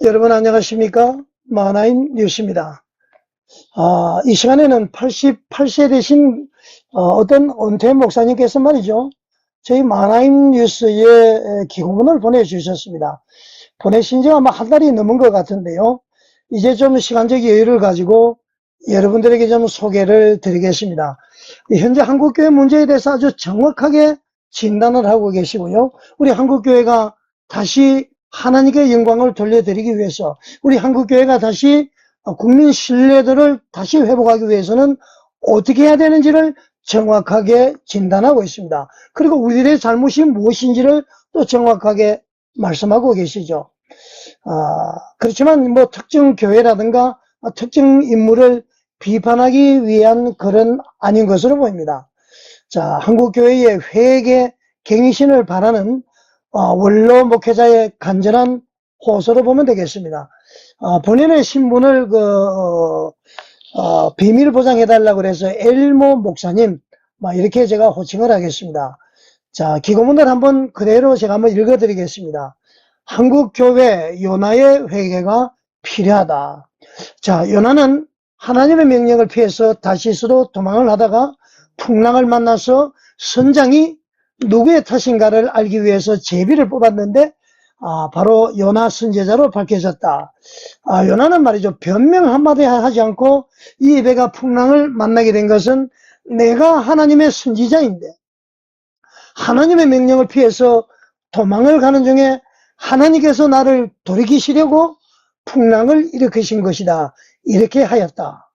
여러분 안녕하십니까? 마나임 뉴스입니다. 이 시간에는 88세 되신 어떤 은퇴 목사님께서 말이죠. 저희 마나임 뉴스에 기고문을 보내주셨습니다. 보내신 지 아마 한 달이 넘은 것 같은데요. 이제 좀 시간적 여유를 가지고 여러분들에게 좀 소개를 드리겠습니다. 현재 한국교회 문제에 대해서 아주 정확하게 진단을 하고 계시고요. 우리 한국교회가 다시 하나님께 영광을 돌려드리기 위해서, 우리 한국교회가 다시 국민 신뢰도를 다시 회복하기 위해서는 어떻게 해야 되는지를 정확하게 진단하고 있습니다. 그리고 우리들의 잘못이 무엇인지를 또 정확하게 말씀하고 계시죠. 그렇지만 뭐 특정 교회라든가 특정 인물을 비판하기 위한 글은 아닌 것으로 보입니다. 자, 한국교회의 회개 갱신을 바라는 원로 목회자의 간절한 호소로 보면 되겠습니다. 본인의 신분을 비밀 보장해달라고 그래서 엘모 목사님, 이렇게 제가 호칭을 하겠습니다. 자, 기고문을 한번 그대로 제가 한번 읽어드리겠습니다. 한국교회 요나의 회개가 필요하다. 자, 요나는 하나님의 명령을 피해서 다시스로 도망을 하다가 풍랑을 만나서 선장이 누구의 탓인가를 알기 위해서 제비를 뽑았는데 바로 요나 선지자로 밝혀졌다. 요나는 말이죠. 변명 한마디 하지 않고 이 배가 풍랑을 만나게 된 것은 내가 하나님의 선지자인데 하나님의 명령을 피해서 도망을 가는 중에 하나님께서 나를 돌이키시려고 풍랑을 일으키신 것이다. 이렇게 하였다.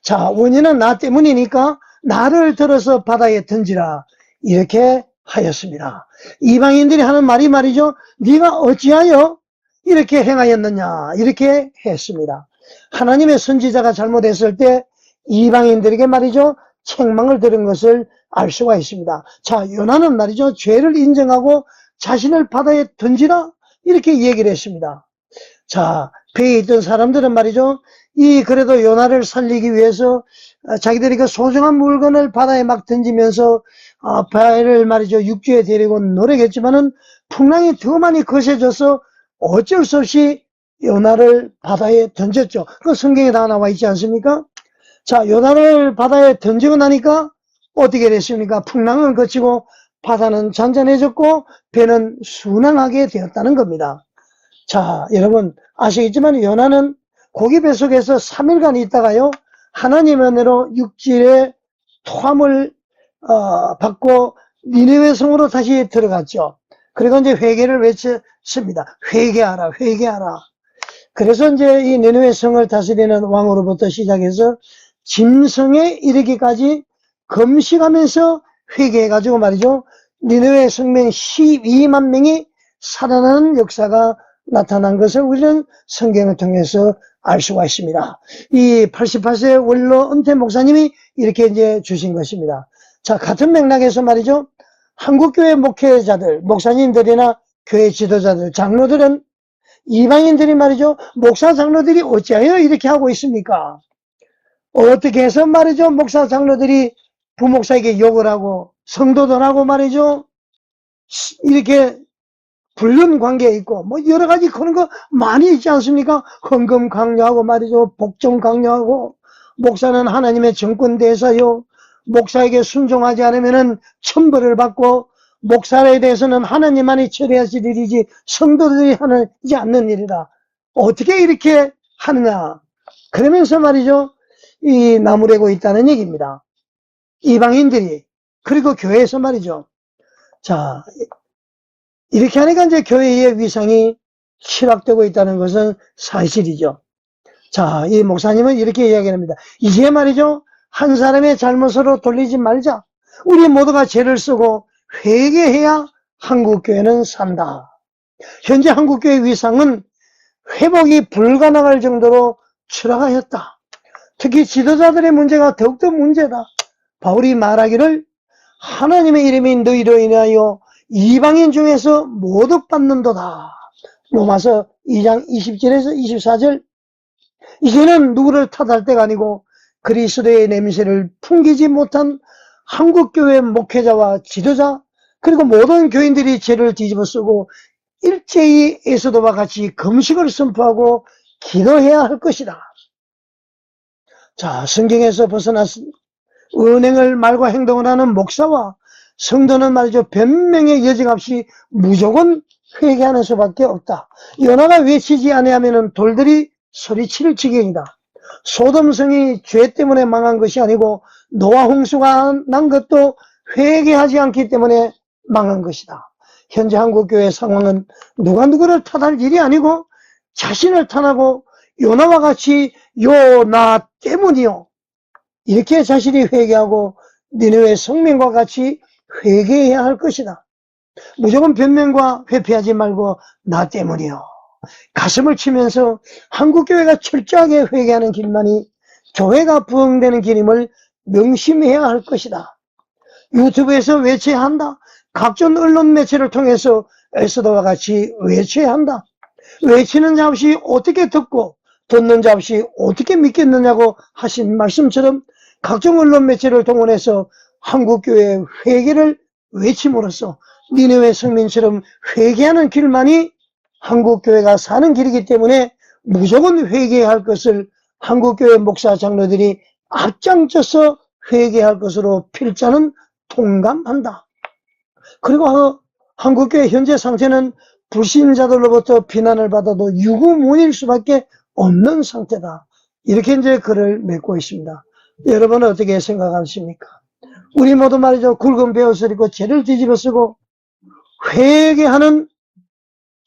자, 원인은 나 때문이니까 나를 들어서 바다에 던지라. 이렇게 하였습니다. 이방인들이 하는 말이 말이죠. 네가 어찌하여 이렇게 행하였느냐. 이렇게 했습니다. 하나님의 선지자가 잘못했을 때 이방인들에게 말이죠. 책망을 들은 것을 알 수가 있습니다. 자, 요나는 말이죠. 죄를 인정하고 자신을 바다에 던지라. 이렇게 얘기를 했습니다. 자, 배에 있던 사람들은 말이죠. 그래도 요나를 살리기 위해서 자기들이 그 소중한 물건을 바다에 막 던지면서 배를 말이죠. 육지에 데리고 노력했지만은 풍랑이 더 많이 거세져서 어쩔 수 없이 요나를 바다에 던졌죠. 그 성경에 다 나와 있지 않습니까? 자, 요나를 바다에 던지고 나니까 어떻게 됐습니까? 풍랑은 거치고 바다는 잔잔해졌고 배는 순항하게 되었다는 겁니다. 자, 여러분 아시겠지만 요나는 고기 뱃속에서 3일간 있다가요 하나님 은혜로 육지에 토함을 받고 니느웨 성으로 다시 들어갔죠. 그리고 이제 회개를 외쳤습니다. 회개하라, 회개하라. 그래서 이제 이 니느웨 성을 다스리는 왕으로부터 시작해서 짐승에 이르기까지 금식하면서 회개해가지고 말이죠. 니느웨 성명 12만 명이 살아나는 역사가 나타난 것을 우리는 성경을 통해서 알 수가 있습니다. 이 88세 원로 은퇴 목사님이 이렇게 이제 주신 것입니다. 자, 같은 맥락에서 말이죠. 한국교회 목회자들, 목사님들이나 교회 지도자들, 장로들은 이방인들이 말이죠. 목사 장로들이 어찌하여 이렇게 하고 있습니까? 어떻게 해서 말이죠. 목사 장로들이 부목사에게 욕을 하고 성도들하고 말이죠. 이렇게 불륜 관계에 있고 뭐 여러 가지 그런 거 많이 있지 않습니까? 헌금 강요하고 말이죠. 복종 강요하고 목사는 하나님의 정권 대사요. 목사에게 순종하지 않으면은 천벌을 받고 목사에 대해서는 하나님만이 처리하실 일이지 성도들이 하지 않는 일이다. 어떻게 이렇게 하느냐? 그러면서 말이죠. 이 나무래고 있다는 얘기입니다. 이방인들이 그리고 교회에서 말이죠. 자, 이렇게 하니까 이제 교회의 위상이 추락되고 있다는 것은 사실이죠. 자, 이 목사님은 이렇게 이야기합니다. 이제 말이죠. 한 사람의 잘못으로 돌리지 말자. 우리 모두가 죄를 쓰고 회개해야 한국교회는 산다. 현재 한국교회 위상은 회복이 불가능할 정도로 추락하였다. 특히 지도자들의 문제가 더욱더 문제다. 바울이 말하기를 하나님의 이름이 너희로 인하여 이방인 중에서 모독받는도다. 로마서 2장 20절에서 24절. 이제는 누구를 탓할 때가 아니고 그리스도의 냄새를 풍기지 못한 한국교회 목회자와 지도자 그리고 모든 교인들이 죄를 뒤집어 쓰고 일제히 에스더와 같이 금식을 선포하고 기도해야 할 것이다. 자, 성경에서 벗어났 은행을 말과 행동을 하는 목사와 성도는 말이죠, 변명의 여지가 없이 무조건 회개하는 수밖에 없다. 요나가 외치지 아니하면 돌들이 소리칠 지경이다. 소돔성이 죄 때문에 망한 것이 아니고 노아 홍수가 난 것도 회개하지 않기 때문에 망한 것이다. 현재 한국교회 상황은 누가 누구를 탓할 일이 아니고 자신을 탓하고 요나와 같이 요나 때문이요, 이렇게 자신이 회개하고 니느웨 성민과 같이 회개해야 할 것이다. 무조건 변명과 회피하지 말고 나 때문이요, 가슴을 치면서 한국교회가 철저하게 회개하는 길만이 교회가 부흥되는 길임을 명심해야 할 것이다. 유튜브에서 외쳐야 한다. 각종 언론 매체를 통해서 에스더와 같이 외쳐야 한다. 외치는 자 없이 어떻게 듣고 듣는 자 없이 어떻게 믿겠느냐고 하신 말씀처럼 각종 언론 매체를 동원해서 한국교회의 회개를 외침으로써 니느웨 성민처럼 회개하는 길만이 한국교회가 사는 길이기 때문에 무조건 회개해야 할 것을 한국교회 목사 장로들이 앞장서서 회개할 것으로 필자는 통감한다. 그리고 한국교회 현재 상태는 불신자들로부터 비난을 받아도 유구무원일 수밖에 없는 상태다. 이렇게 이제 글을 맺고 있습니다. 여러분은 어떻게 생각하십니까? 우리 모두 말이죠, 굵은 베옷을 입고 죄를 뒤집어 쓰고 회개하는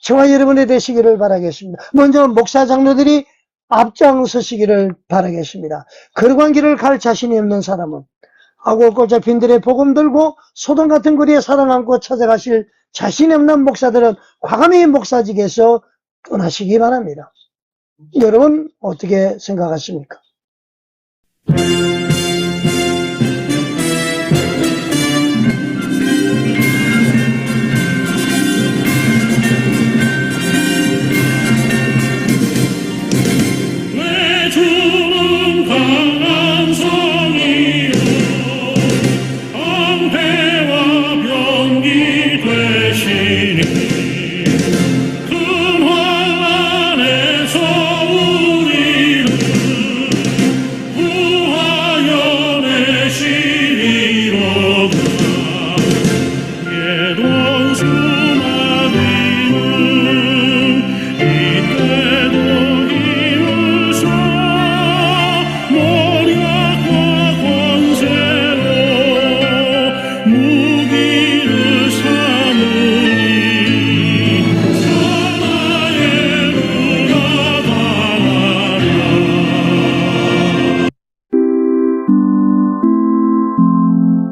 저와 여러분이 되시기를 바라겠습니다. 먼저 목사 장로들이 앞장서시기를 바라겠습니다. 그러한 길을 갈 자신이 없는 사람은 아골골 잡힌 들의 복음 들고 소돔 같은 거리에 사랑 안고 찾아가실 자신이 없는 목사들은 과감히 목사직에서 떠나시기 바랍니다. 여러분 어떻게 생각하십니까?